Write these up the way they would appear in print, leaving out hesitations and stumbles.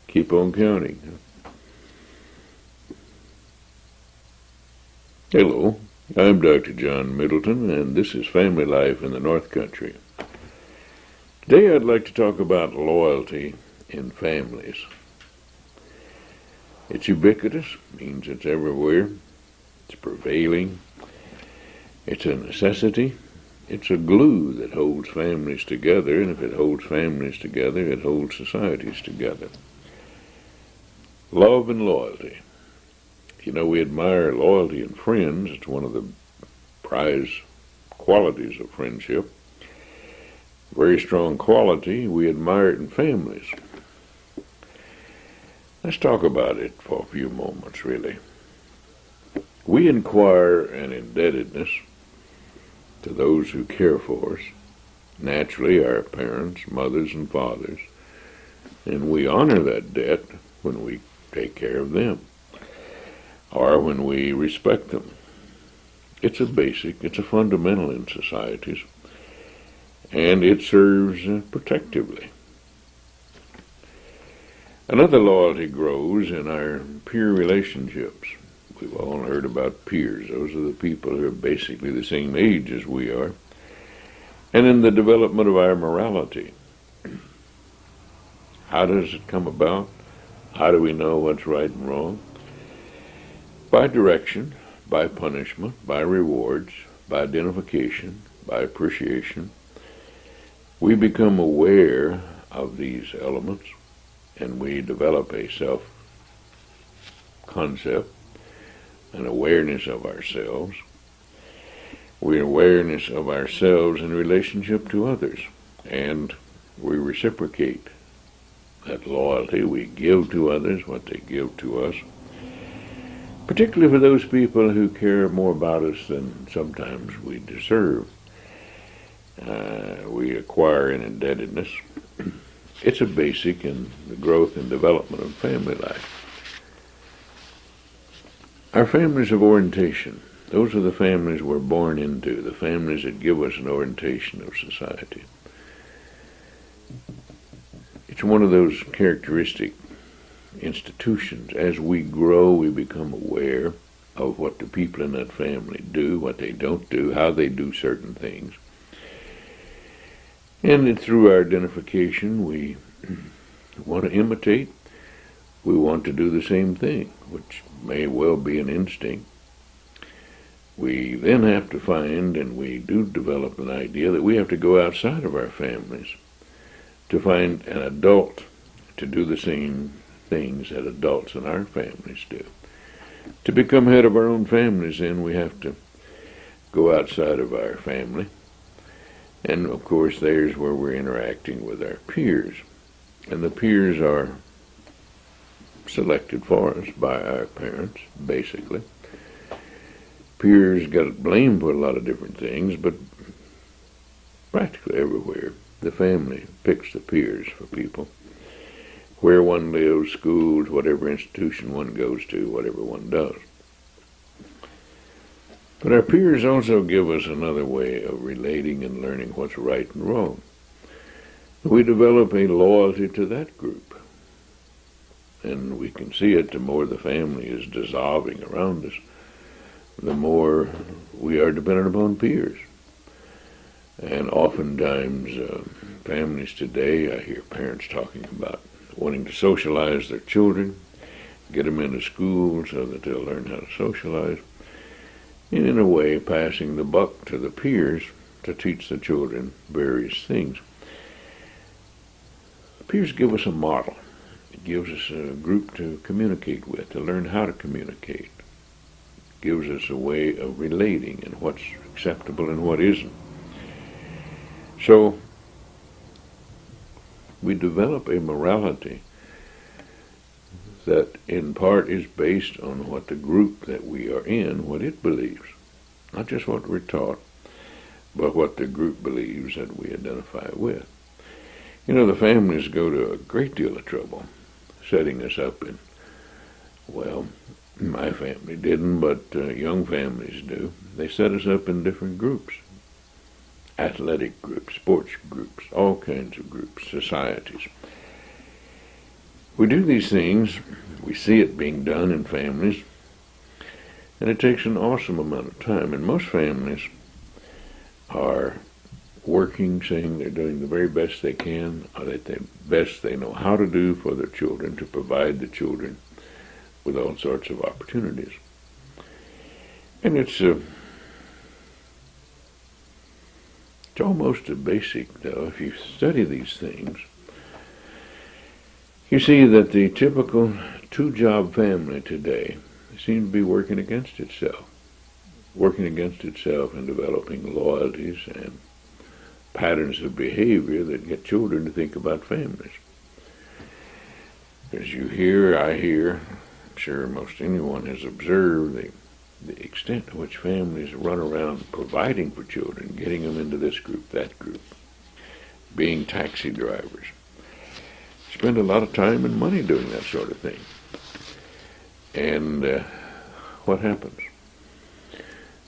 Keep on counting. Hello, I'm Dr. John Middleton, and this is Family Life in the North Country. Today I'd like to talk about loyalty in families. It's ubiquitous, means it's everywhere, it's prevailing, it's a necessity, it's a glue that holds families together, and if it holds families together, it holds societies together. Love and loyalty. You know, we admire loyalty in friends. It's one of the prize qualities of friendship. Very strong quality. We admire it in families. Let's talk about it for a few moments, really. We inquire an indebtedness to those who care for us, naturally our parents, mothers, and fathers, and we honor that debt when we take care of them, or when we respect them. It's a fundamental in societies, and it serves protectively. Another loyalty grows in our peer relationships. We've all heard about peers. Those are the people who are basically the same age as we are. And in the development of our morality. How does it come about? How do we know what's right and wrong? By direction, by punishment, by rewards, by identification, by appreciation. We become aware of these elements, and we develop a self-concept, an awareness of ourselves. We're awareness of ourselves in relationship to others, and we reciprocate that loyalty. We give to others what they give to us, particularly for those people who care more about us than sometimes we deserve. We acquire an indebtedness. It's a basic in the growth and development of family life. Our families of orientation, those are the families we're born into, the families that give us an orientation of society. It's one of those characteristic institutions. As we grow, we become aware of what the people in that family do, what they don't do, how they do certain things. And through our identification, we want to imitate. We want to do the same thing, which may well be an instinct. We then have to find, and we do develop an idea, that we have to go outside of our families to find an adult to do the same things that adults in our families do. To become head of our own families, then, we have to go outside of our family. And, of course, there's where we're interacting with our peers. And the peers are selected for us by our parents, basically. Peers get blamed for a lot of different things, but practically everywhere, the family picks the peers for people. Where one lives, schools, whatever institution one goes to, whatever one does. But our peers also give us another way of relating and learning what's right and wrong. We develop a loyalty to that group. And we can see it the more the family is dissolving around us, the more we are dependent upon peers. And oftentimes, families today, I hear parents talking about wanting to socialize their children, get them into school so that they'll learn how to socialize, and in a way passing the buck to the peers to teach the children various things. Peers give us a model. It gives us a group to communicate with, to learn how to communicate. It gives us a way of relating and what's acceptable and what isn't. So we develop a morality that in part is based on what the group that we are in, what it believes. Not just what we're taught, but what the group believes that we identify with. You know, the families go to a great deal of trouble setting us up in, well, my family didn't, but young families do. They set us up in different groups. Athletic groups, sports groups, all kinds of groups, societies. We do these things, we see it being done in families, and it takes an awesome amount of time. And most families are working, saying they're doing the very best they can, or that the best they know how to do for their children, to provide the children with all sorts of opportunities. And it's almost a basic, though. If you study these things, you see that the typical two-job family today seems to be working against itself in developing loyalties and patterns of behavior that get children to think about families. As you hear, I hear, I'm sure most anyone has observed the extent to which families run around providing for children, getting them into this group, that group, being taxi drivers. Spend a lot of time and money doing that sort of thing. And what happens?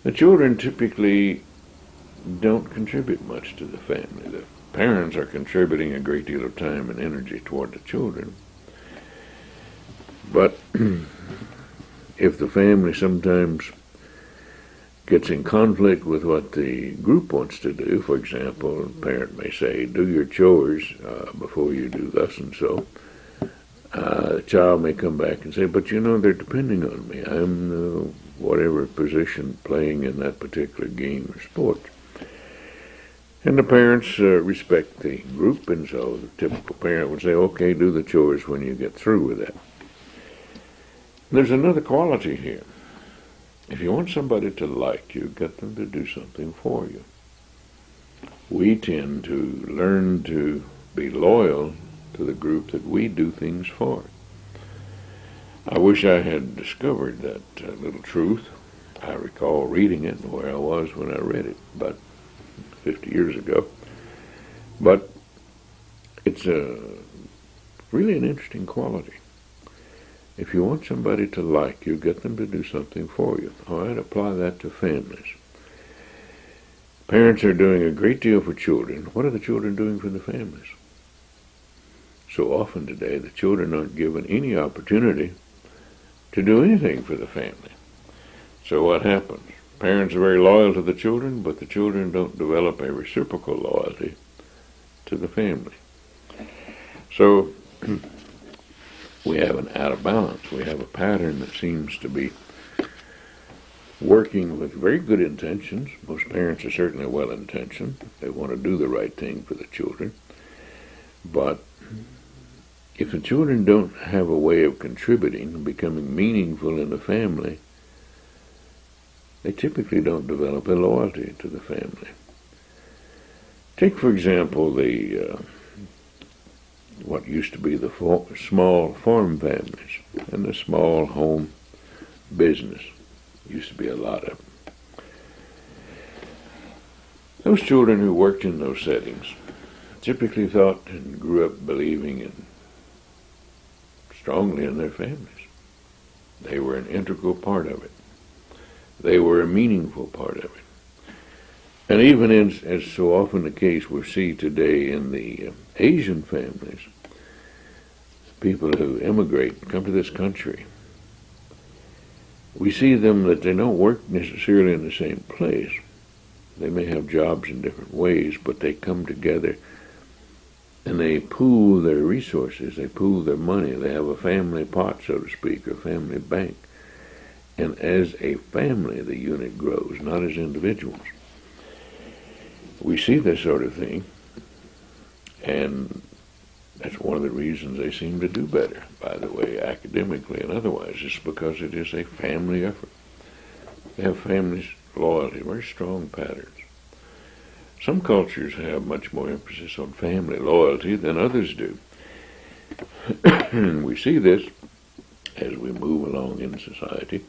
The children typically don't contribute much to the family. The parents are contributing a great deal of time and energy toward the children. But if the family sometimes gets in conflict with what the group wants to do, for example, a parent may say, do your chores before you do thus and so, the child may come back and say, but you know, they're depending on me. I'm whatever position playing in that particular game or sport. And the parents respect the group, and so the typical parent would say, okay, do the chores when you get through with that. There's another quality here. If you want somebody to like you, get them to do something for you. We tend to learn to be loyal to the group that we do things for. I wish I had discovered that little truth. I recall reading it and where I was when I read it, about 50 years ago. But it's really an interesting quality. If you want somebody to like you, get them to do something for you. All right, apply that to families. Parents are doing a great deal for children. What are the children doing for the families? So often today, the children aren't given any opportunity to do anything for the family. So what happens? Parents are very loyal to the children, but the children don't develop a reciprocal loyalty to the family. So we have an out of balance. We have a pattern that seems to be working with very good intentions. Most parents are certainly well-intentioned. They want to do the right thing for the children. But if the children don't have a way of contributing and becoming meaningful in the family, they typically don't develop a loyalty to the family. Take, for example, what used to be the small farm families and the small home business. Used to be a lot of them. Those children who worked in those settings typically thought and grew up believing strongly in their families. They were an integral part of it. They were a meaningful part of it. And even as so often the case we see today in the Asian families, people who immigrate, come to this country, we see them that they don't work necessarily in the same place. They may have jobs in different ways, but they come together and they pool their resources, they pool their money, they have a family pot, so to speak, or family bank. And as a family, the unit grows, not as individuals. We see this sort of thing, and that's one of the reasons they seem to do better, by the way, academically and otherwise. It's because it is a family effort. They have families' loyalty, very strong patterns. Some cultures have much more emphasis on family loyalty than others do. And we see this as we move along in society.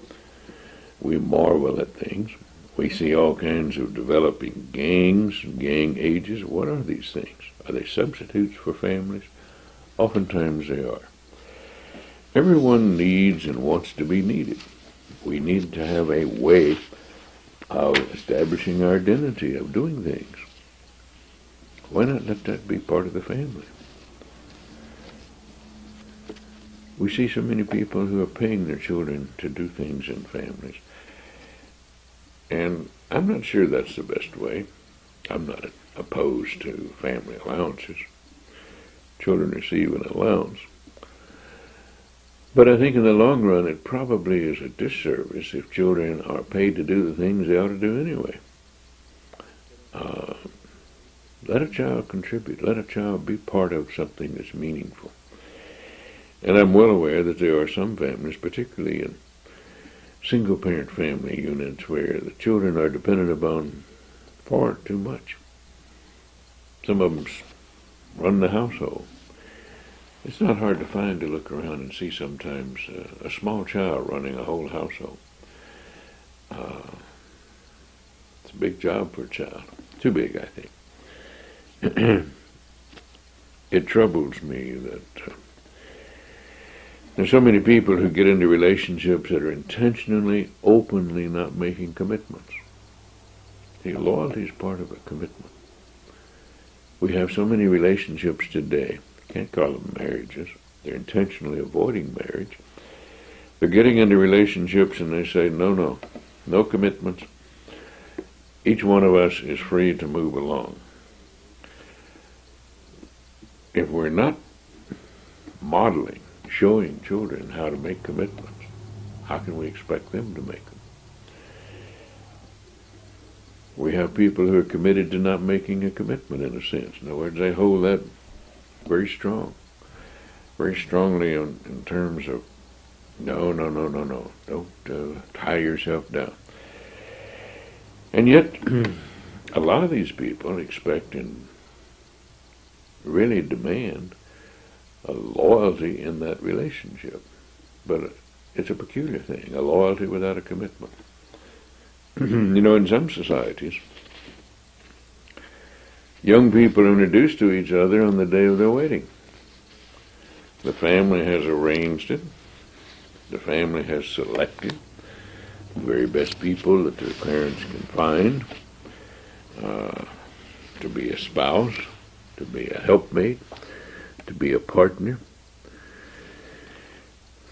We marvel at things. We see all kinds of developing gangs, gang ages. What are these things? Are they substitutes for families? Oftentimes they are. Everyone needs and wants to be needed. We need to have a way of establishing our identity, of doing things. Why not let that be part of the family? We see so many people who are paying their children to do things in families. And I'm not sure that's the best way. I'm not opposed to family allowances. Children receive an allowance. But I think in the long run it probably is a disservice if children are paid to do the things they ought to do anyway. Let a child contribute. Let a child be part of something that's meaningful. And I'm well aware that there are some families, particularly in single-parent family units, where the children are dependent upon far too much. Some of them run the household. It's not hard to look around and see sometimes a small child running a whole household. It's a big job for a child. Too big, I think. It troubles me that there's so many people who get into relationships that are intentionally, openly not making commitments. See, loyalty is part of a commitment. We have so many relationships today. Can't call them marriages. They're intentionally avoiding marriage. They're getting into relationships and they say, no commitments. Each one of us is free to move along. If we're not modeling, showing children how to make commitments, how can we expect them to make them? We have people who are committed to not making a commitment, in a sense. In other words, they hold that very strongly in terms of, no, don't tie yourself down. And yet, a lot of these people expect and really demand a loyalty in that relationship. But it's a peculiar thing, a loyalty without a commitment. In some societies, young people are introduced to each other on the day of their wedding. The family has arranged it. The family has selected the very best people that their parents can find to be a spouse, to be a helpmate, to be a partner.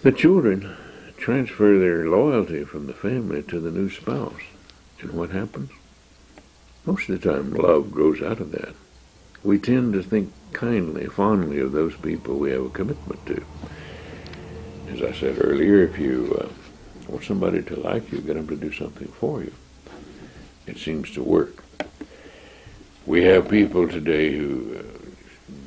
The children transfer their loyalty from the family to the new spouse. And what happens? Most of the time, love grows out of that. We tend to think kindly, fondly of those people we have a commitment to. As I said earlier, if you want somebody to like you, get them to do something for you. It seems to work. We have people today who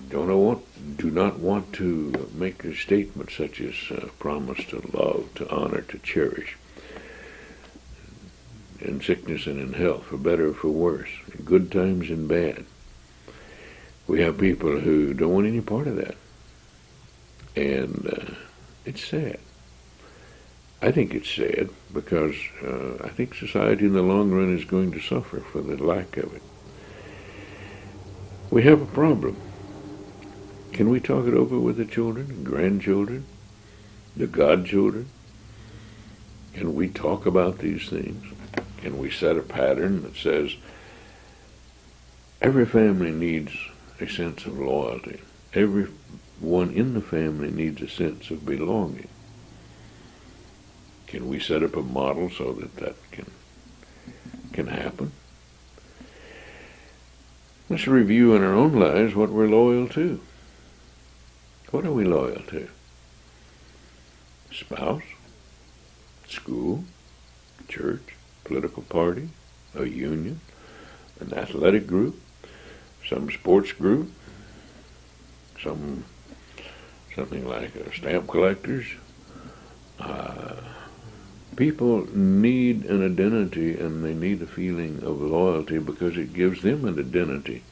do not want to make a statement such as promise to love, to honor, to cherish, in sickness and in health, for better or for worse, in good times and bad. We have people who don't want any part of that. And it's sad. I think it's sad because I think society in the long run is going to suffer for the lack of it. We have a problem. Can we talk it over with the children, grandchildren, the godchildren? Can we talk about these things? Can we set a pattern that says every family needs a sense of loyalty? Everyone in the family needs a sense of belonging. Can we set up a model so that can happen? Let's review in our own lives what we're loyal to. What are we loyal to? Spouse, school, church, political party, a union, an athletic group, some sports group, something like stamp collectors. People need an identity and they need a feeling of loyalty because it gives them an identity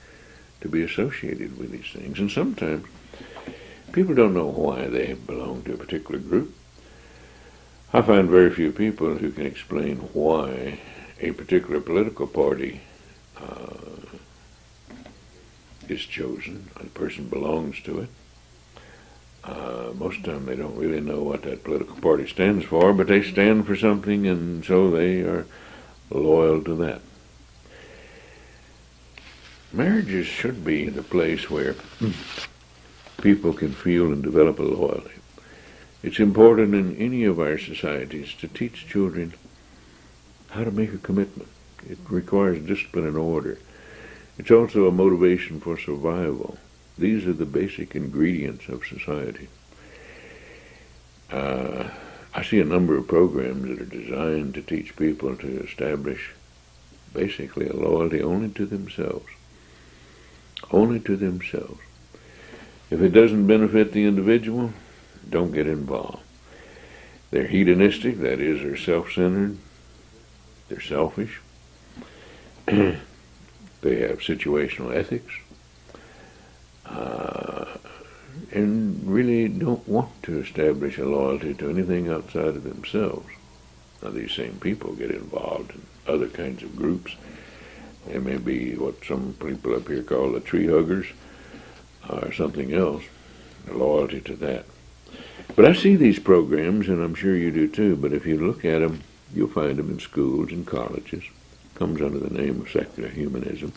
to be associated with these things. And sometimes people don't know why they belong to a particular group. I find very few people who can explain why a particular political party is chosen. A person belongs to it. Most of the time they don't really know what that political party stands for, but they stand for something and so they are loyal to that. Marriages should be the place where people can feel and develop a loyalty. It's important in any of our societies to teach children how to make a commitment. It requires discipline and order. It's also a motivation for survival. These are the basic ingredients of society. I see a number of programs that are designed to teach people to establish basically a loyalty only to themselves. Only to themselves. If it doesn't benefit the individual, don't get involved. They're hedonistic, that is, they're self-centered, they're selfish, they have situational ethics, and really don't want to establish a loyalty to anything outside of themselves. Now, these same people get involved in other kinds of groups. They may be what some people up here call the tree huggers, or something else, a loyalty to that. But I see these programs, and I'm sure you do too, but if you look at them, you'll find them in schools and colleges. It comes under the name of secular humanism,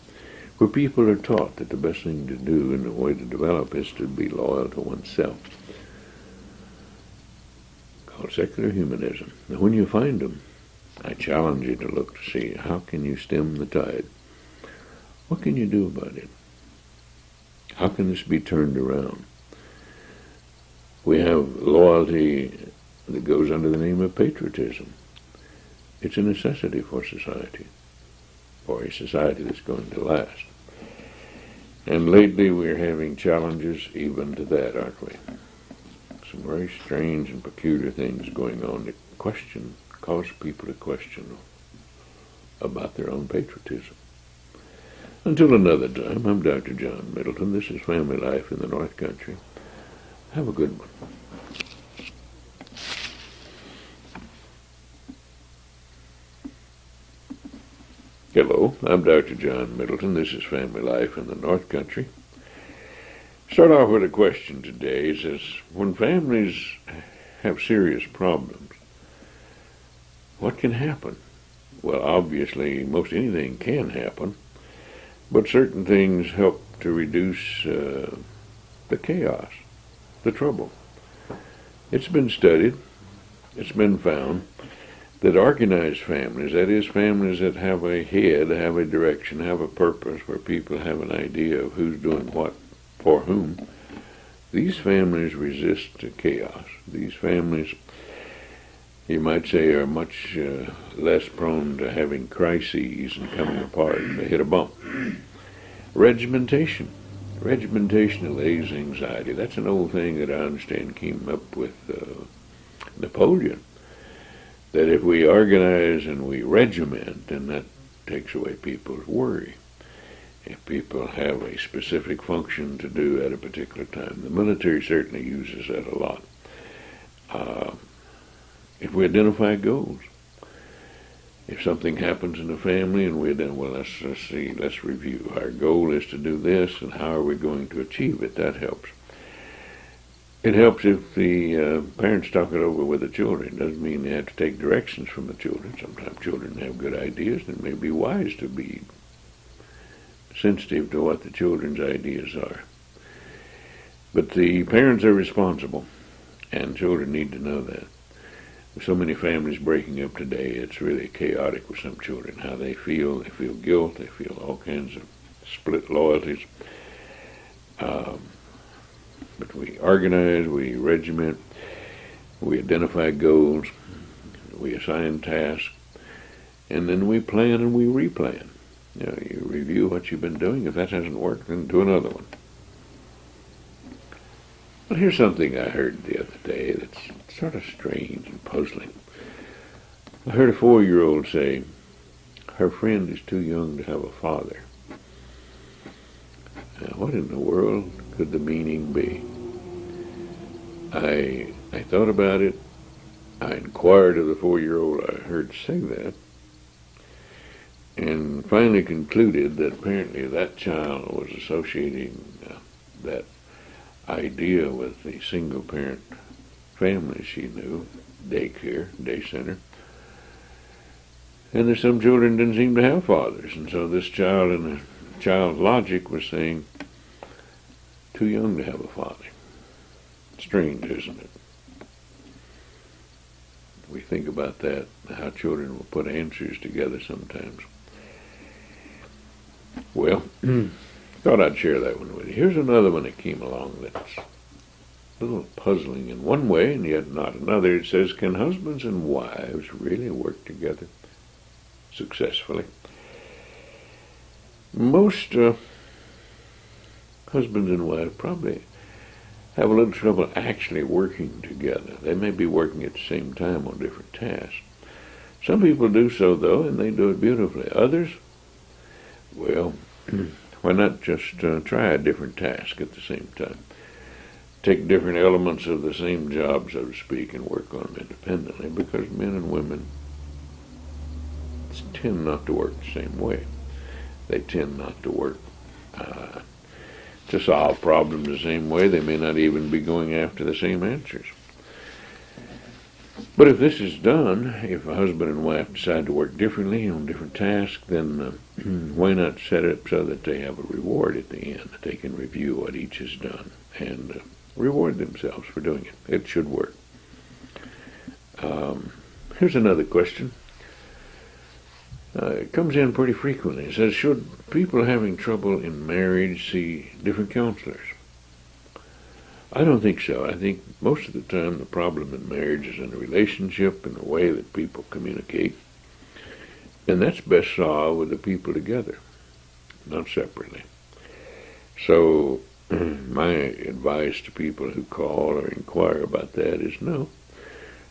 where people are taught that the best thing to do and the way to develop is to be loyal to oneself. Called secular humanism. Now, when you find them, I challenge you to look to see how can you stem the tide. What can you do about it? How can this be turned around? We have loyalty that goes under the name of patriotism. It's a necessity for society, for a society that's going to last. And lately we're having challenges even to that, aren't we? Some very strange and peculiar things going on that cause people to question about their own patriotism. Until another time, I'm Dr. John Middleton. This is Family Life in the North Country. Have a good one. Hello, I'm Dr. John Middleton. This is Family Life in the North Country. Start off with a question today. It says, when families have serious problems, what can happen? Well, obviously, most anything can happen, but certain things help to reduce the chaos, the trouble. It's been studied, it's been found that organized families, that is, families that have a head, have a direction, have a purpose, where people have an idea of who's doing what for whom, these families resist chaos. These families, you might say, are much less prone to having crises and coming apart and they hit a bump. Regimentation. Regimentation allays anxiety. That's an old thing that I understand came up with Napoleon. That if we organize and we regiment, then that takes away people's worry. If people have a specific function to do at a particular time, the military certainly uses that a lot. If we identify goals, if something happens in the family and let's review. Our goal is to do this, and how are we going to achieve it? That helps. It helps if the parents talk it over with the children. It doesn't mean they have to take directions from the children. Sometimes children have good ideas, and it may be wise to be sensitive to what the children's ideas are. But the parents are responsible, and children need to know that. With so many families breaking up today, it's really chaotic with some children, how they feel. They feel guilt. They feel all kinds of split loyalties. But we organize, we regiment, we identify goals, we assign tasks, and then we plan and we replan. You review what you've been doing. If that hasn't worked, then do another one. But here's something I heard the other day that's sort of strange and puzzling. I heard a 4-year-old say, her friend is too young to have a father. Now, what in the world could the meaning be? I thought about it. I inquired of the 4-year-old I heard say that, and finally concluded that apparently that child was associating that idea with the single-parent family she knew, daycare, day center. And there's some children didn't seem to have fathers, and so this child, in the child's logic, was saying, too young to have a father. Strange, isn't it? we think about that, how children will put answers together sometimes. Well, thought I'd share that one with you. Here's another one that came along that's a little puzzling in one way and yet not another. It says, can husbands and wives really work together successfully? Most husbands and wives probably have a little trouble actually working together. They may be working at the same time on different tasks. Some people do so, though, and they do it beautifully. Others, well, why not just try a different task at the same time? Take different elements of the same job, so to speak, and work on them independently, because men and women tend not to work the same way. They tend not to work to solve problems the same way. They may not even be going after the same answers. But if this is done, if a husband and wife decide to work differently on different tasks, then why not set it up so that they have a reward at the end, that they can review what each has done and reward themselves for doing it. It should work. Here's another question. It comes in pretty frequently. It says, should people having trouble in marriage see different counselors? I don't think so. I think most of the time the problem in marriage is in the relationship and the way that people communicate. And that's best solved with the people together, not separately. So my advice to people who call or inquire about that is no.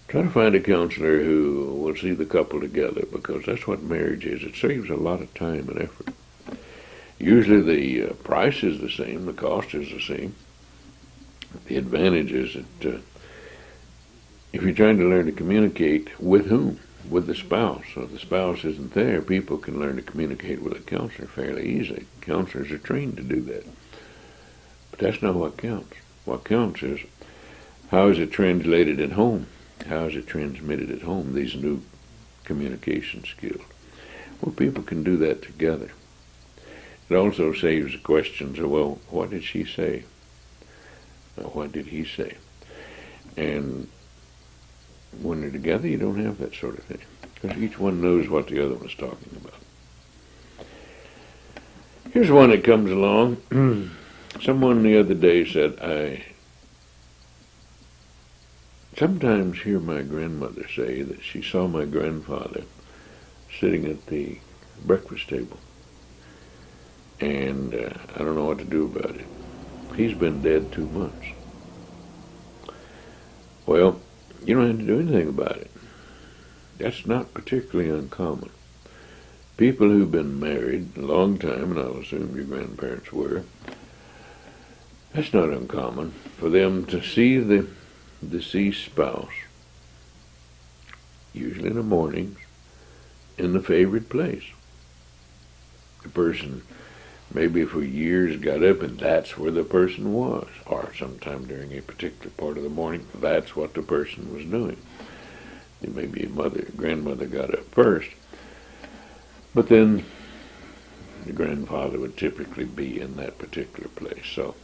Try to find a counselor who will see the couple together, because that's what marriage is. It saves a lot of time and effort. Usually the price is the same, the cost is the same. The advantage is that if you're trying to learn to communicate with whom? With the spouse. So if the spouse isn't there, people can learn to communicate with a counselor fairly easily. Counselors are trained to do that. But that's not what counts. What counts is, how is it translated at home? How is it transmitted at home, these new communication skills? Well, people can do that together. It also saves the questions of, well, what did she say? Or what did he say? And when they're together, you don't have that sort of thing, because each one knows what the other one's talking about. Here's one that comes along. Someone the other day said, I sometimes hear my grandmother say that she saw my grandfather sitting at the breakfast table, and I don't know what to do about it. He's been dead 2 months. Well, you don't have to do anything about it. That's not particularly uncommon. People who've been married a long time, and I'll assume your grandparents were, that's not uncommon for them to see the deceased spouse, usually in the mornings, in the favorite place. The person maybe for years got up and that's where the person was, or sometime during a particular part of the morning, that's what the person was doing. And maybe grandmother got up first, but then the grandfather would typically be in that particular place. So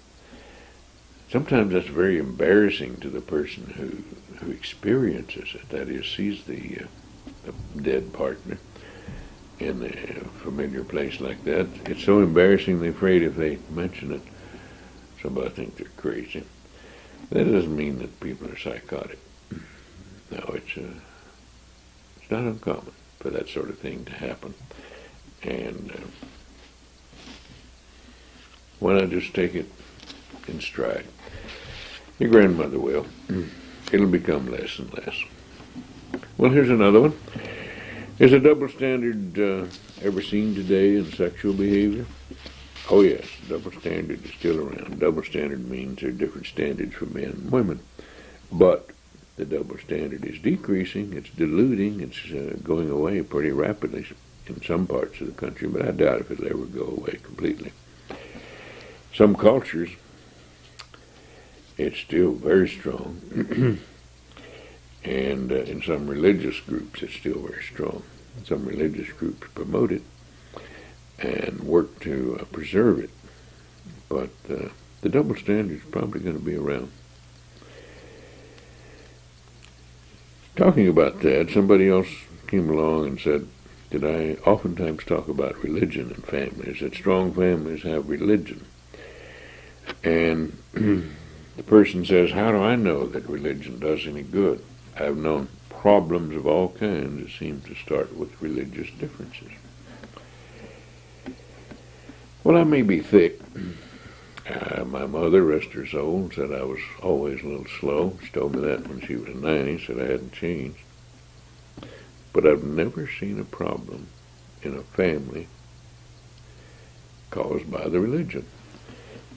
sometimes that's very embarrassing to the person who experiences it, that is, sees the dead partner in a familiar place like that. It's so embarrassing they're afraid if they mention it, somebody thinks they're crazy. That doesn't mean that people are psychotic. No, it's not uncommon for that sort of thing to happen. And why not just take it in stride? Your grandmother will. It'll become less and less. Well, here's another one. Is a double standard ever seen today in sexual behavior? Oh yes, double standard is still around. Double standard means there are different standards for men and women. But the double standard is decreasing, it's diluting, it's going away pretty rapidly in some parts of the country, but I doubt if it'll ever go away completely. Some cultures, it's still very strong. And in some religious groups, it's still very strong. Some religious groups promote it and work to preserve it. But the double standard is probably going to be around. Talking about that, somebody else came along and said that I oftentimes talk about religion in families, that strong families have religion. And the person says, how do I know that religion does any good? I've known problems of all kinds that seem to start with religious differences. Well, I may be thick. My mother, rest her soul, said I was always a little slow. She told me that when she was 90, said I hadn't changed. But I've never seen a problem in a family caused by the religion.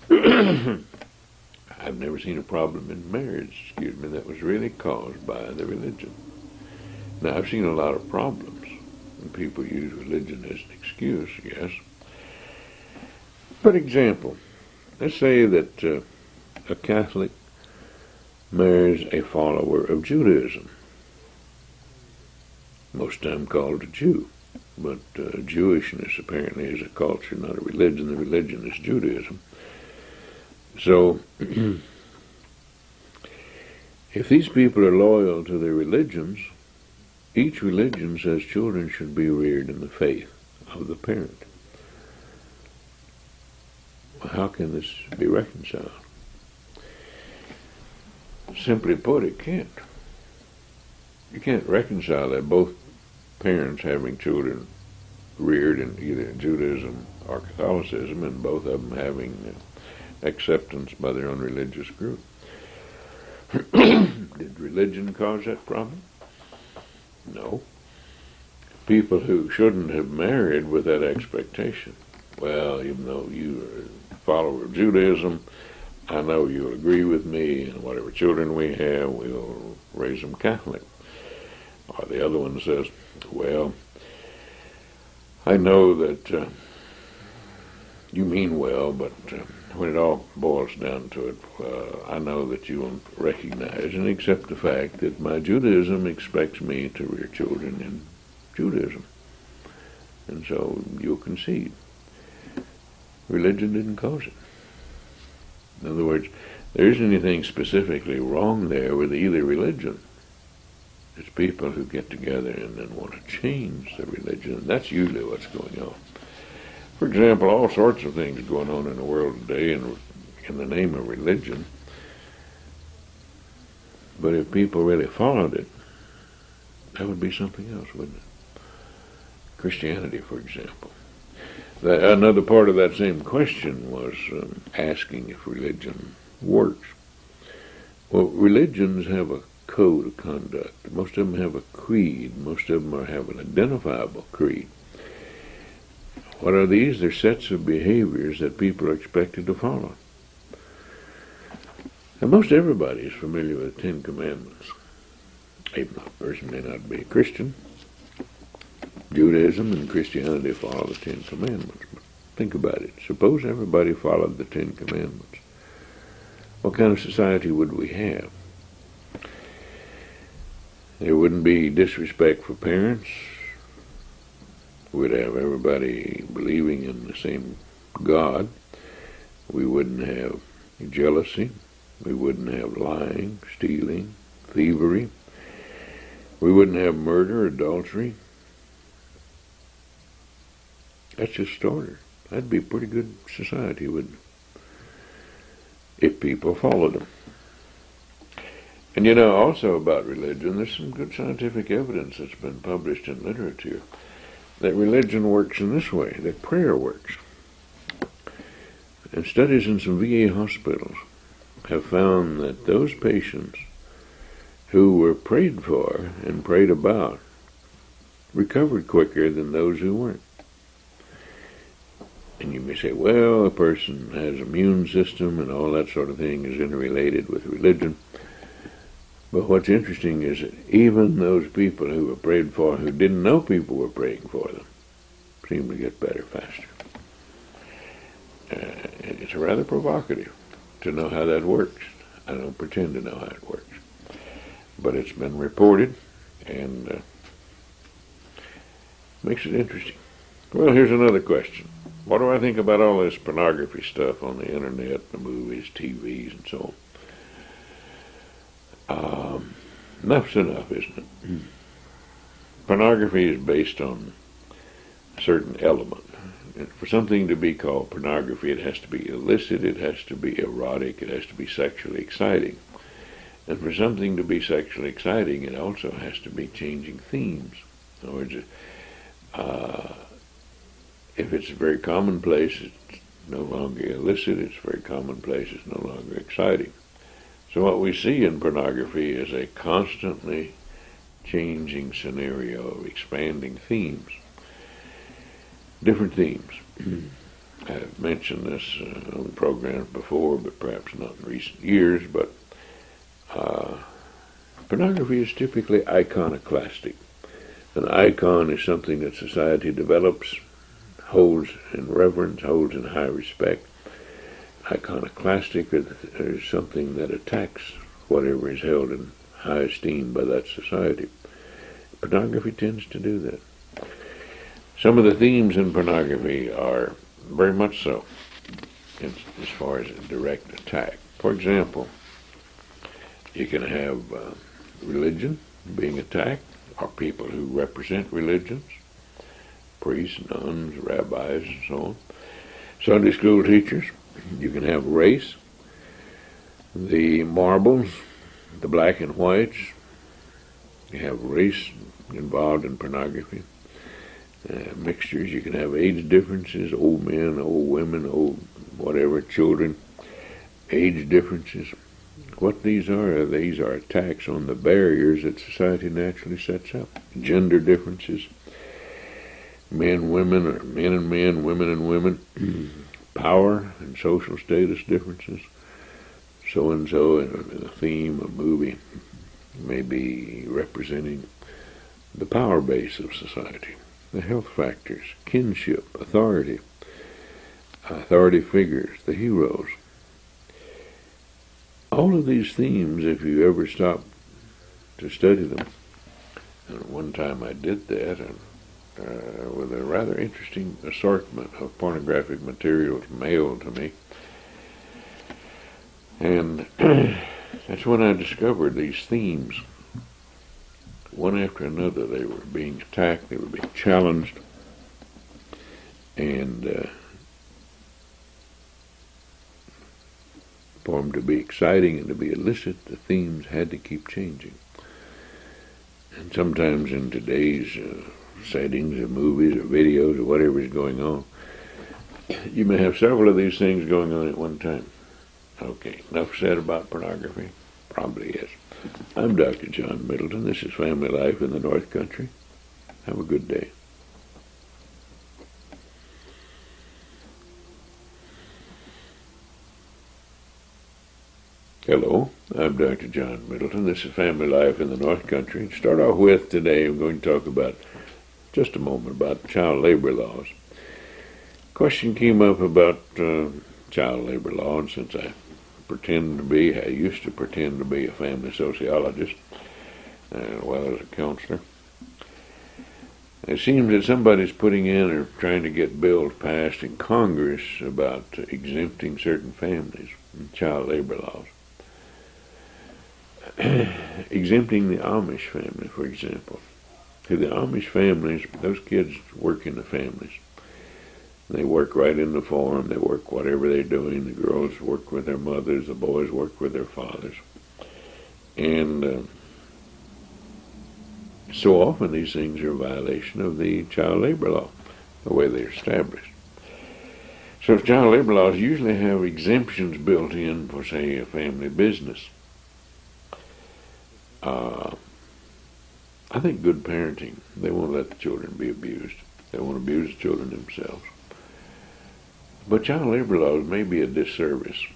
I've never seen a problem in marriage, that was really caused by the religion. Now, I've seen a lot of problems, and people use religion as an excuse, yes. For example, let's say that a Catholic marries a follower of Judaism, most time called a Jew, but Jewishness apparently is a culture, not a religion. The religion is Judaism. So, if these people are loyal to their religions, each religion says children should be reared in the faith of the parent. Well, how can this be reconciled? Simply put, it can't. You can't reconcile that, both parents having children reared in either Judaism or Catholicism, and both of them having acceptance by their own religious group. Did religion cause that problem? No. People who shouldn't have married with that expectation. Well, even though you are a follower of Judaism, I know you'll agree with me, and whatever children we have, we'll raise them Catholic. Or the other one says, well, I know that you mean well, but when it all boils down to it, I know that you won't recognize and accept the fact that my Judaism expects me to rear children in Judaism. And so you'll concede. Religion didn't cause it. In other words, there isn't anything specifically wrong there with either religion. It's people who get together and then want to change the religion. And that's usually what's going on. For example, all sorts of things going on in the world today in the name of religion. But if people really followed it, that would be something else, wouldn't it? Christianity, for example. Another part of that same question was asking if religion works. Well, religions have a code of conduct. Most of them have a creed. Most of them have an identifiable creed. What are these? They're sets of behaviors that people are expected to follow. And most everybody is familiar with the Ten Commandments. Even though a person may not be a Christian, Judaism and Christianity follow the Ten Commandments. But think about it. Suppose everybody followed the Ten Commandments. What kind of society would we have? There wouldn't be disrespect for parents. We'd have everybody believing in the same God. We wouldn't have jealousy. We wouldn't have lying, stealing, thievery. We wouldn't have murder, adultery. That's just starter. That'd be a pretty good society, wouldn't it? If people followed them. And also about religion, there's some good scientific evidence that's been published in literature that religion works in this way, that prayer works. And studies in some VA hospitals have found that those patients who were prayed for and prayed about recovered quicker than those who weren't. And you may say, well, a person has an immune system and all that sort of thing is interrelated with religion. But what's interesting is that even those people who were prayed for who didn't know people were praying for them seem to get better faster. It's rather provocative to know how that works. I don't pretend to know how it works. But it's been reported and makes it interesting. Well, here's another question. What do I think about all this pornography stuff on the internet, the movies, TVs, and so on? Enough's enough, isn't it? Pornography is based on a certain element. And for something to be called pornography, it has to be illicit, it has to be erotic, it has to be sexually exciting. And for something to be sexually exciting, it also has to be changing themes. In other words, if it's very commonplace, it's no longer illicit, it's very commonplace, it's no longer exciting. So what we see in pornography is a constantly changing scenario of expanding themes. Different themes. I've mentioned this on programs before, but perhaps not in recent years, but pornography is typically iconoclastic. An icon is something that society develops, holds in reverence, holds in high respect. Iconoclastic is something that attacks whatever is held in high esteem by that society. Pornography tends to do that. Some of the themes in pornography are very much so, as far as a direct attack. For example, you can have religion being attacked, or people who represent religions, priests, nuns, rabbis, and so on. Sunday school teachers. You can have race, the marbles, the black and whites. You have race involved in pornography. Mixtures. You can have age differences, old men, old women, old whatever, children, age differences. What these are attacks on the barriers that society naturally sets up. Gender differences, men, women, or men and men, women and women, power and social status differences. So-and-so in a theme, a movie, may be representing the power base of society. The health factors, kinship, authority figures, the heroes. All of these themes, if you ever stop to study them, and one time I did that, with a rather interesting assortment of pornographic materials mailed to me, and that's when I discovered these themes. One after another, they were being attacked, they were being challenged, and for them to be exciting and to be illicit, the themes had to keep changing. And sometimes in today's settings of movies or videos or whatever is going on, you may have several of these things going on at one time. Okay, enough said about pornography? Probably is. I'm Dr. John Middleton. This is Family Life in the North Country. Have a good day. Hello, I'm Dr. John Middleton. This is Family Life in the North Country. To start off with today, I'm going to talk about, just a moment, about child labor laws. Question came up about child labor law, and since I used to pretend to be a family sociologist, as well as a counselor. It seems that somebody's putting in or trying to get bills passed in Congress about exempting certain families from child labor laws. Exempting the Amish family, for example. See, the Amish families, those kids work in the families. They work right in the farm. They work whatever they're doing. The girls work with their mothers. The boys work with their fathers. And so often these things are a violation of the child labor law, the way they're established. So child labor laws usually have exemptions built in for, say, a family business. I think good parenting, they won't let the children be abused. They won't abuse the children themselves. But child labor laws may be a disservice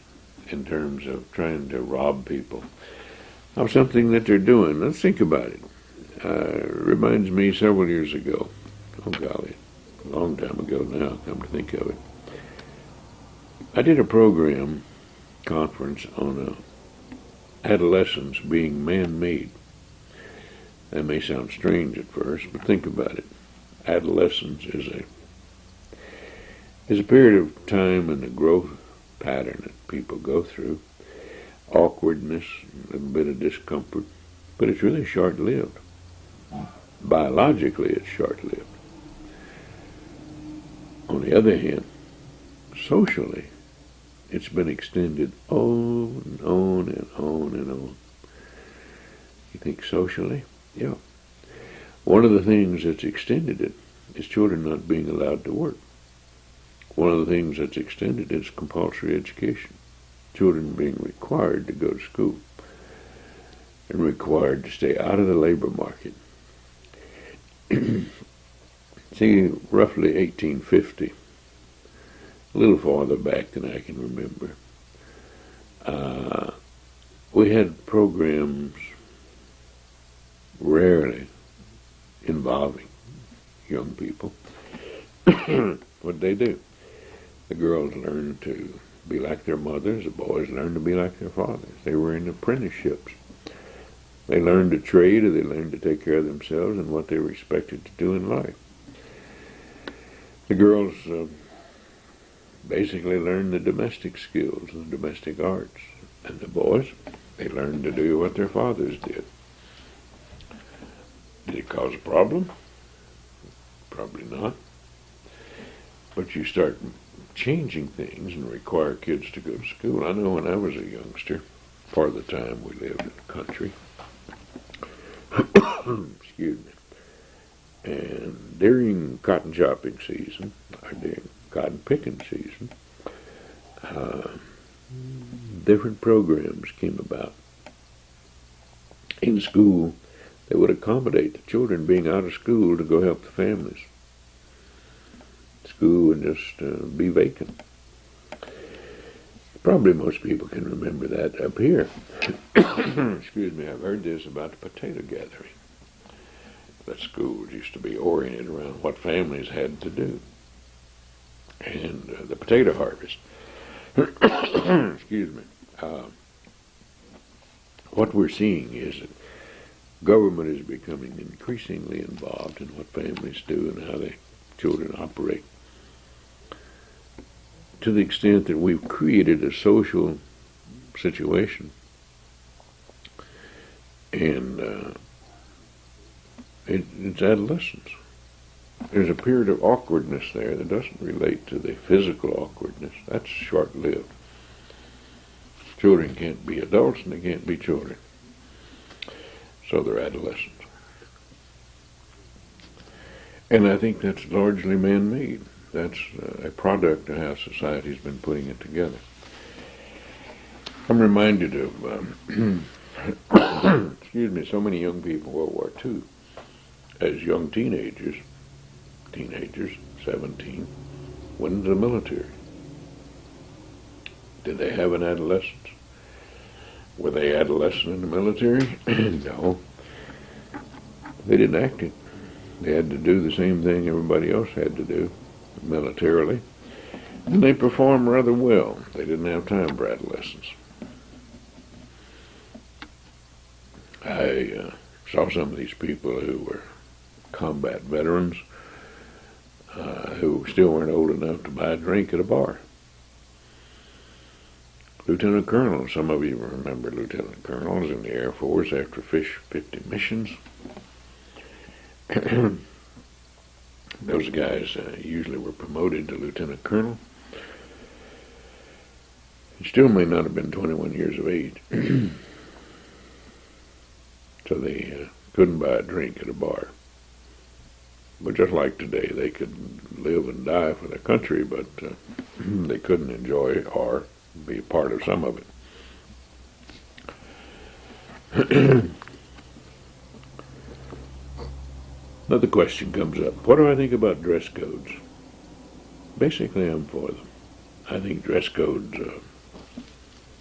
in terms of trying to rob people of something that they're doing. Let's think about it. Reminds me several years ago, oh golly, a long time ago now, come to think of it. I did a conference on adolescence being man-made. That may sound strange at first, but think about it. Adolescence is a period of time and a growth pattern that people go through. Awkwardness, a little bit of discomfort, but it's really short-lived. Biologically, it's short-lived. On the other hand, socially, it's been extended on and on and on and on. You think socially? Yeah. One of the things that's extended it is children not being allowed to work. One of the things that's extended is compulsory education. Children being required to go to school and required to stay out of the labor market. See, roughly 1850, a little farther back than I can remember, we had programs rarely involving young people. What'd they do? The girls learned to be like their mothers, the boys learned to be like their fathers. They were in apprenticeships. They learned to trade, or they learned to take care of themselves and what they were expected to do in life. The girls basically learned the domestic skills and the domestic arts. And the boys, they learned to do what their fathers did. Did it cause a problem? Probably not. But you start changing things and require kids to go to school. I know when I was a youngster, part of the time we lived in the country, excuse me, and during cotton chopping season, or during cotton picking season, different programs came about. In school, they would accommodate the children being out of school to go help the families. School would just be vacant. Probably most people can remember that up here. Excuse me, I've heard this about the potato gathering. That schools used to be oriented around what families had to do. And the potato harvest. Excuse me. What we're seeing is that government is becoming increasingly involved in what families do and how their children operate, to the extent that we've created a social situation, and it's adolescence. There's a period of awkwardness there that doesn't relate to the physical awkwardness. That's short-lived. Children can't be adults and they can't be children. So they're adolescents. And I think that's largely man-made. That's a product of how society's been putting it together. I'm reminded of, excuse me, so many young people in World War II, as young teenagers, 17, went into the military. Did they have an adolescence? Were they adolescent in the military? No. They didn't act it. They had to do the same thing everybody else had to do, militarily. And they performed rather well. They didn't have time for adolescence. I saw some of these people who were combat veterans who still weren't old enough to buy a drink at a bar. Lieutenant Colonel, some of you remember Lieutenant Colonels in the Air Force after 50 missions. Those guys usually were promoted to Lieutenant Colonel. He still may not have been 21 years of age. So they couldn't buy a drink at a bar. But just like today, they could live and die for their country, but they couldn't enjoy or be a part of some of it. Another question comes up. What do I think about dress codes? Basically, I'm for them. I think dress codes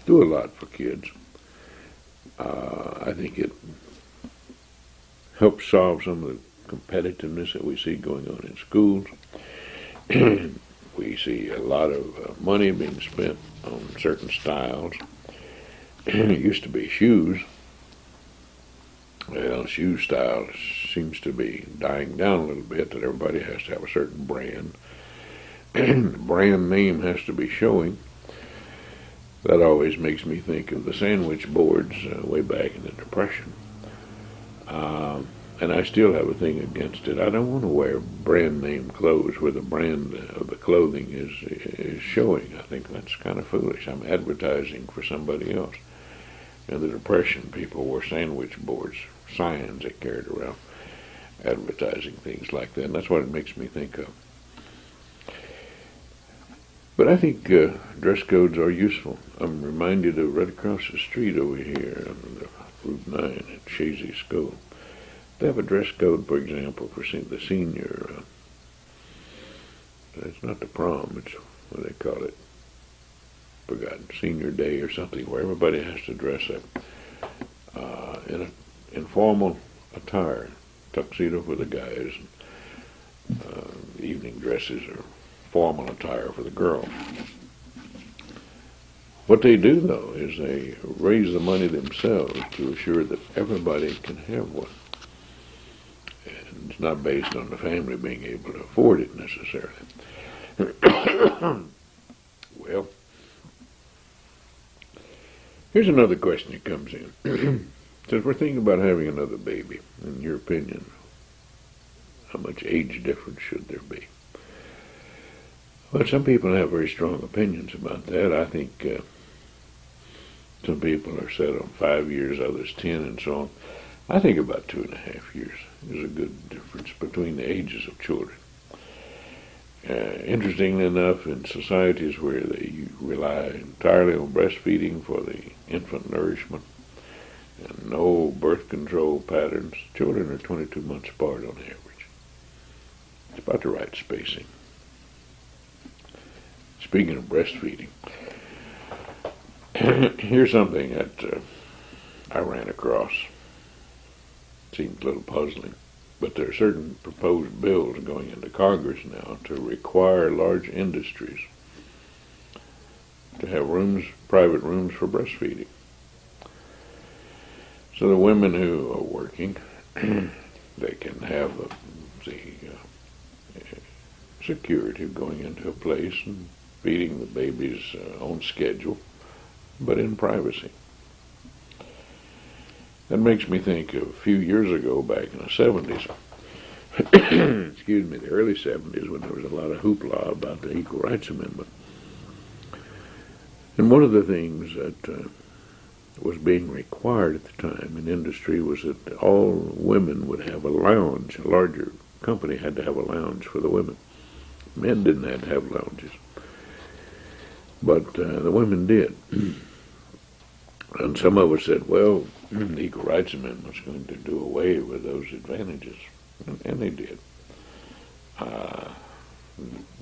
do a lot for kids. I think it helps solve some of the competitiveness that we see going on in schools. We see a lot of money being spent on certain styles. It used to be shoes. Well, shoe style seems to be dying down a little bit, that everybody has to have a certain brand. The brand name has to be showing. That always makes me think of the sandwich boards way back in the Depression. And I still have a thing against it. I don't want to wear brand name clothes where the brand of the clothing is showing. I think that's kind of foolish. I'm advertising for somebody else. In the Depression, people wore sandwich boards, signs they carried around, advertising things like that. And that's what it makes me think of. But I think dress codes are useful. I'm reminded of right across the street over here on Route 9 at Shazy School. They have a dress code, for example, for the senior. It's not the prom. It's what do they call it? Forgotten. Senior day or something, where everybody has to dress up in an informal attire, tuxedo for the guys. The evening dresses are formal attire for the girls. What they do, though, is they raise the money themselves to assure that everybody can have one. And it's not based on the family being able to afford it necessarily. Well, here's another question that comes in. Since we're thinking about having another baby, in your opinion, how much age difference should there be? Well, some people have very strong opinions about that. I think some people are set on 5 years, others 10, and so on. I think about 2.5 years is a good difference between the ages of children. Interestingly enough, in societies where they rely entirely on breastfeeding for the infant nourishment and no birth control patterns, children are 22 months apart on average. It's about the right spacing. Speaking of breastfeeding, here's something that I ran across. Seems a little puzzling, but there are certain proposed bills going into Congress now to require large industries to have private rooms for breastfeeding. So the women who are working, they can have the security of going into a place and feeding the baby's own schedule, but in privacy. That makes me think of a few years ago, back in the 70s, excuse me, the early 70s, when there was a lot of hoopla about the Equal Rights Amendment. And one of the things that was being required at the time in industry was that all women would have a lounge. A larger company had to have a lounge for the women. Men didn't have to have lounges. But the women did. And some of us said, well, the Equal Rights Amendment is going to do away with those advantages. And they did. The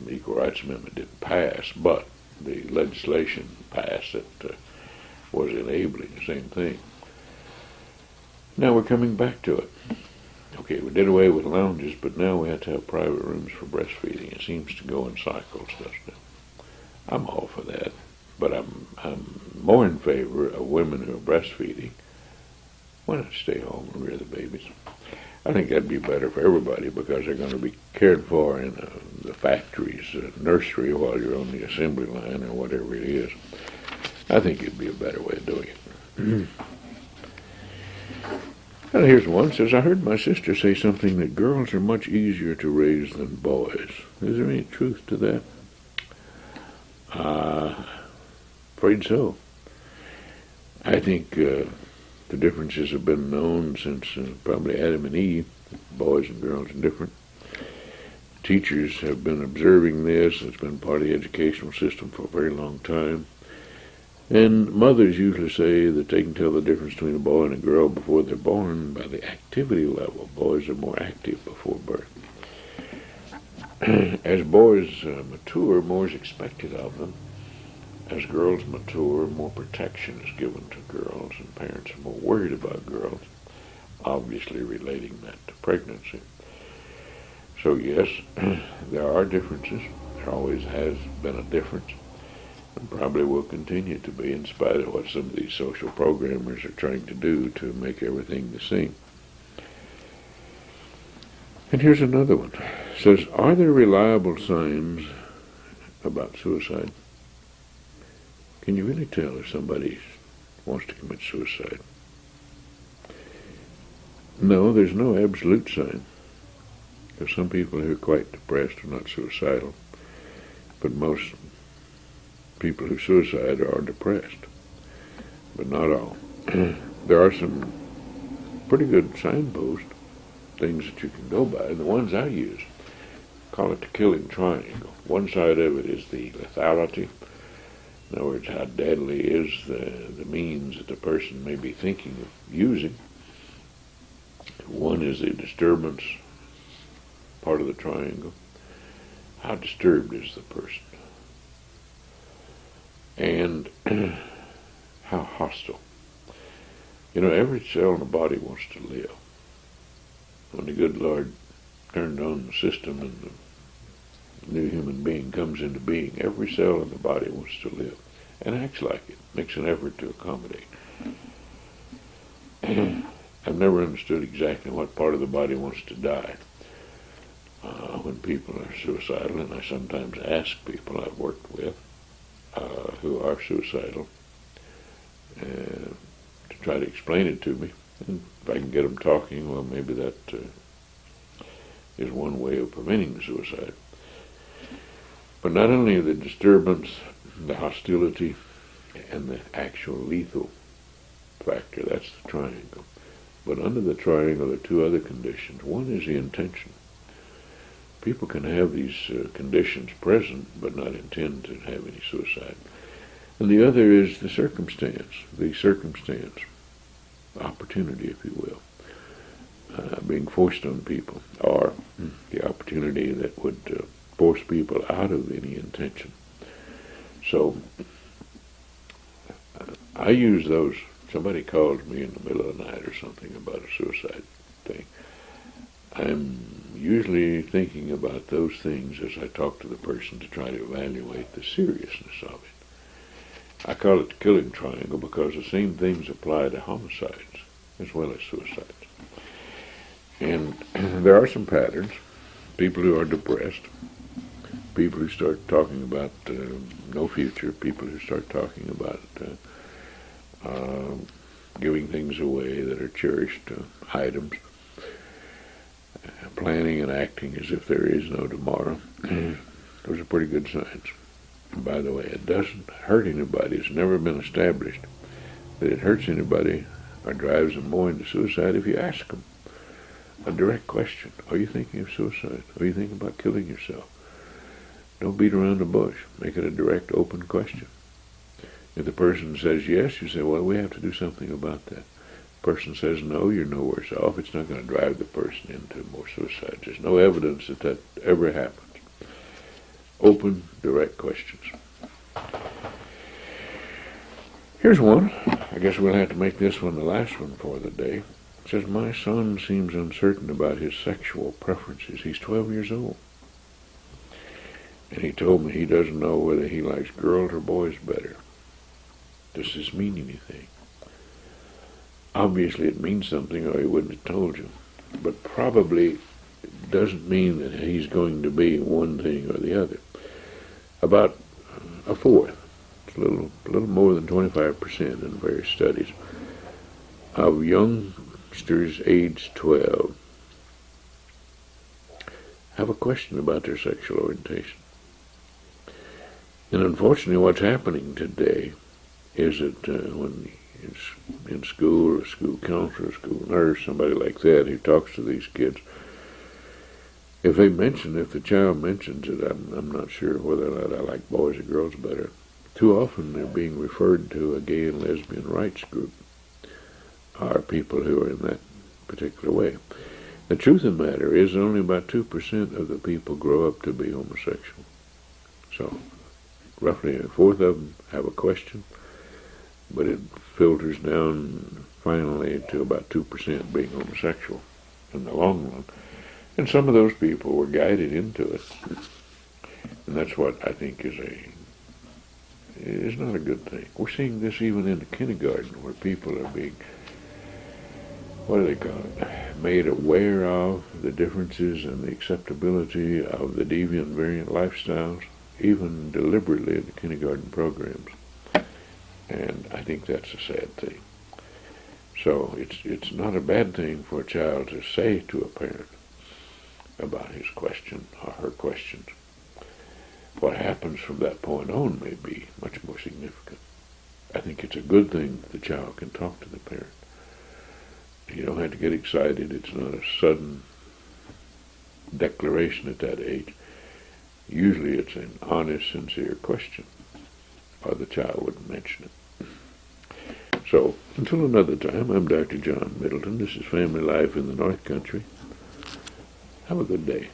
Equal Rights Amendment didn't pass, but the legislation passed that was enabling the same thing. Now we're coming back to it. Okay, we did away with lounges, but now we have to have private rooms for breastfeeding. It seems to go in cycles, doesn't it? I'm all for that, but I'm more in favor of women who are breastfeeding. Why not stay home and rear the babies? I think that'd be better for everybody because they're going to be cared for in the factory's nursery while you're on the assembly line or whatever it is. I think it'd be a better way of doing it. And here's one. It says, I heard my sister say something that girls are much easier to raise than boys. Is there any truth to that? Afraid so. I think the differences have been known since probably Adam and Eve. Boys and girls are different. Teachers have been observing this. It's been part of the educational system for a very long time. And mothers usually say that they can tell the difference between a boy and a girl before they're born by the activity level. Boys are more active before birth. As boys mature, more is expected of them. As girls mature, more protection is given to girls, and parents are more worried about girls, obviously relating that to pregnancy. So yes, there are differences. There always has been a difference, and probably will continue to be in spite of what some of these social programmers are trying to do to make everything the same. And here's another one. It says, are there reliable signs about suicide? Can you really tell if somebody wants to commit suicide? No, there's no absolute sign. Because some people who are quite depressed are not suicidal, but most people who suicide are depressed, but not all. There are some pretty good signposts, things that you can go by. The ones I use, call it the killing triangle. One side of it is the lethality. In other words, how deadly is the means that the person may be thinking of using. One is the disturbance part of the triangle. How disturbed is the person? And how hostile. You know, every cell in the body wants to live. When the good Lord turned on the system and the new human being comes into being, every cell in the body wants to live and acts like it, makes an effort to accommodate. I've never understood exactly what part of the body wants to die when people are suicidal, and I sometimes ask people I've worked with who are suicidal to try to explain it to me. And if I can get them talking, well, maybe that is one way of preventing the suicide. But not only the disturbance, the hostility, and the actual lethal factor, that's the triangle. But under the triangle are two other conditions. One is the intention. People can have these conditions present, but not intend to have any suicide. And the other is the circumstance, opportunity, if you will, being forced on people, or the opportunity that would force people out of any intention. So I use those. Somebody calls me in the middle of the night or something about a suicide thing. I'm usually thinking about those things as I talk to the person to try to evaluate the seriousness of it. I call it the killing triangle because the same things apply to homicides as well as suicides. And there are some patterns. People who are depressed, people who start talking about no future, people who start talking about giving things away that are cherished items, planning and acting as if there is no tomorrow. Those are pretty good signs. And by the way, it doesn't hurt anybody. It's never been established that it hurts anybody or drives them more into suicide if you ask them a direct question. Are you thinking of suicide? Are you thinking about killing yourself? Don't beat around the bush. Make it a direct, open question. If the person says yes, you say, well, we have to do something about that. If the person says no, you're no worse off. It's not going to drive the person into more suicide. There's no evidence that that ever happens. Open, direct questions. Here's one. I guess we'll have to make this one the last one for the day. It says, my son seems uncertain about his sexual preferences. He's 12 years old. And he told me he doesn't know whether he likes girls or boys better. Does this mean anything? Obviously it means something or he wouldn't have told you. But probably doesn't mean that he's going to be one thing or the other. About a fourth, it's a little more than 25% in various studies, of youngsters aged 12 have a question about their sexual orientation. And unfortunately what's happening today is that when it's in school, a school counselor, a school nurse, somebody like that who talks to these kids, if the child mentions it, I'm not sure whether or not I like boys or girls better. Too often they're being referred to a gay and lesbian rights group, or people who are in that particular way. The truth of the matter is only about 2% of the people grow up to be homosexual. So roughly a fourth of them have a question, but it filters down finally to about 2% being homosexual in the long run. And some of those people were guided into it. And that's what I think is not a good thing. We're seeing this even in the kindergarten where people are being, made aware of the differences and the acceptability of the deviant variant lifestyles, even deliberately in the kindergarten programs. And I think that's a sad thing. So it's not a bad thing for a child to say to a parent about his question or her questions. What happens from that point on may be much more significant. I think it's a good thing that the child can talk to the parent. You don't have to get excited. It's not a sudden declaration at that age. Usually it's an honest, sincere question, or the child wouldn't mention it. So, until another time, I'm Dr. John Middleton. This is Family Life in the North Country. Have a good day.